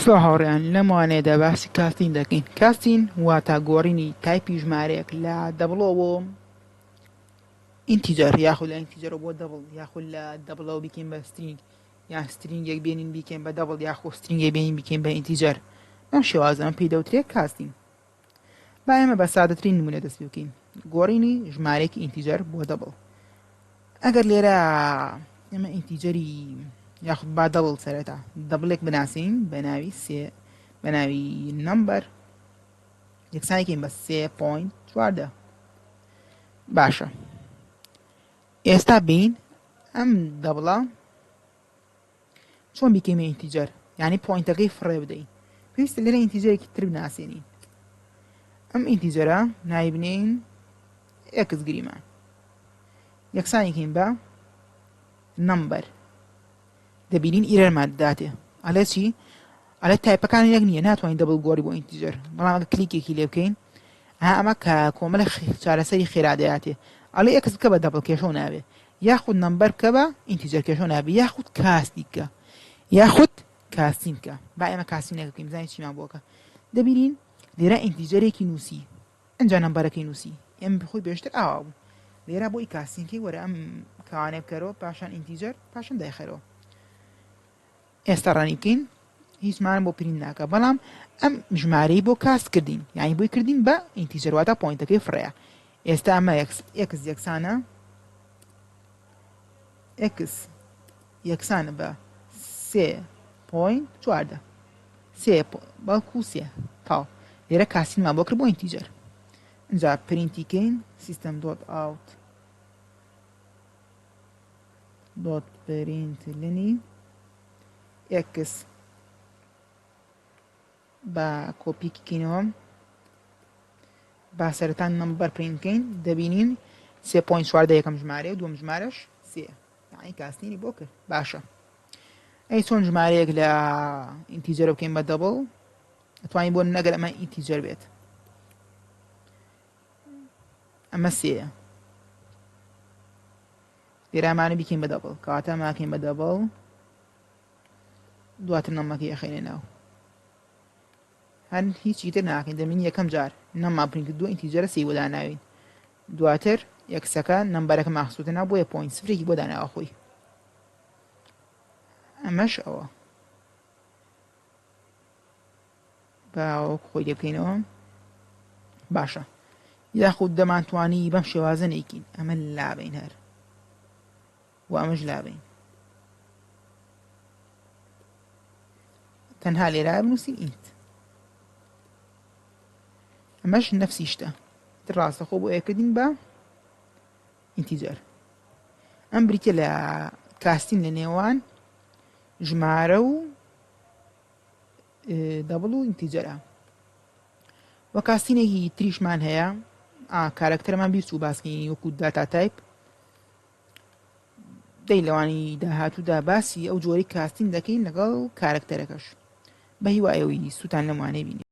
سڵاو هاوڕێیان لەم وانەیەدا باسی کاستین دەکەین. کاستین واتە گۆڕینی تایپی ژمارەیەک لە دەبڵەوە ئینتیجەر یاخود لە ئینتیجەرەوە بۆ دەبڵ یاخود لە دەبڵەوە بیکەین بە سترینگ یان سترینگێک بێنین بیکەین بە دەبڵ یاخود سترینگێک بێنین بیکەین بە ئینتیجەر. ئەم شێوازە پێی دەوترێت کاستین. با ئێمە بە سادەترین نمونە دەست پێ بکەین، گۆڕینی ژمارەیەکی ئینتیجەر بۆ دەبڵ. ئەگەر لێرە ئێمە ئینتیجەری یاخود با دەبڵ سەرەتا دەبڵێک بناسین بە ناوی بە ناوی نەمبەر یەکسانێکین بە 3.14. باشە، ئێستا بین ئەم دەبڵە چۆن بیکەیمە ئینتیجەر، یعنی پۆینتەکەی فڕێ بدەین. پێویستە لێرە ئینتیجەرێکی تر بناسیێنین. ئەم ئینتیجەرە ناوی بنێین ئێکس گریمان، یەکسانێکین بە نەمبەر. دەبینین ئیرەرمان دەداتێ، ئەڵێ چی؟ ئەڵێ تایپەکان یەک نییە، ناتوانین دەبڵ گۆڕی بۆ ئینتیجەر. بەڵام ئەگە کلیکێکی لێ بکەین ئەمە کە کۆمەڵە چارەسەری خێرادەیاتێ، ئەڵێ ئێکس بکە بە دەبڵ کێشەو نابێ، یاخود نەمبەر بکە بە ئینتیجەر کێشەو نابێ، یاخود کاستی بکە، یاخود کاستین بکە. با ئێمە کاستینێک بکەین بزانین چیمان بۆکە. دەبینین لێرە ئینتیجەرێکی نووسی، ئەنجا نەمبەرەکەی نووسی، ئێمە بخۆی بێشتر ئاوا بوو. لێرە بۆی کاستینکەی وەرە ئەم کەوانێ بکەرەوە، پاشان ئینتیجەر، پاشان دایخەرەوە. ئێستا ڕانی بکەین، هیچمانم بۆ پرین ناکە، بەڵام ئەم ژمارەی بۆ کاست کردین، یعنی بۆی کردین بە ئینتیجەر، واتە پۆینتەکەی فڕەیە. ئێستا ئەمە ئێکس یەکسانە، ئێکس یەکسانە بە 3.14 بەڵکو 3 تاو. لێرە کاستینمان بۆ کرد بۆ ئینتیجەر. اینجا پرینتی کەین سیستەم دۆت ئاوت دۆت پرینت لێنی ئێکس بە کۆپیکی کەینەوە، با سەرەتان نەمبەر پرینت کەین، دەبینین 3.14 یەکەم ژمارە و دووەم ژمارەش 3، یعنی کاستینی بۆ کرد. باشە، ئەی چۆن ژمارەیەک لە ئینتیجەرە بکەین بە دەبڵ، ئەتوانین بۆ نەگەر ئەمە ئینتیجەر بێت. ئەمە 3ە، لێرە ئەمانە بیکەین بە دەبڵ، کەواتە ئەماکەین بە دەبڵ، دواتر نەمەکەی ئەخێنێ ناو. هەر هیچی تر ناکەین، دەبینین یەکەم جار نەممان پرینت کرد، دووە ئینتیجەرە 3 بۆ داناوین، دواتر یەکسەکە نەمبەرەکە مەخسووتە ناو بۆیە پۆینت سفرێکی بۆ داناوە خۆی. ئەمەش ئەوە باوەک خۆی لێ بکەینەوە. باشە، یاخود دەمانتوانی بەم شێوازە نەیکین، ئەمە لابین هەر و ئەمەش لابین، تەنها لێرە بنووسین ئینت. ئەمەش نەفسی شتە، ڕاستەخۆ بۆ ئەکردین بە ئینتیجەر. ئەم بریتە لە کاستین لە نێوان ژمارە و دەبڵ و ئینتیجەرە. وە کاستینێکی تریشمان هەیە، کارەکتەرمان بیست و باسکەین وەکو داتا تایپ. دەی لەوانی داهاتوودا باسی ئەو جۆری کاستین دەکەین لەگەڵ کارەکتەرەکەش، بە هیوایەوەی سووتان لەم وانەیە بینێت.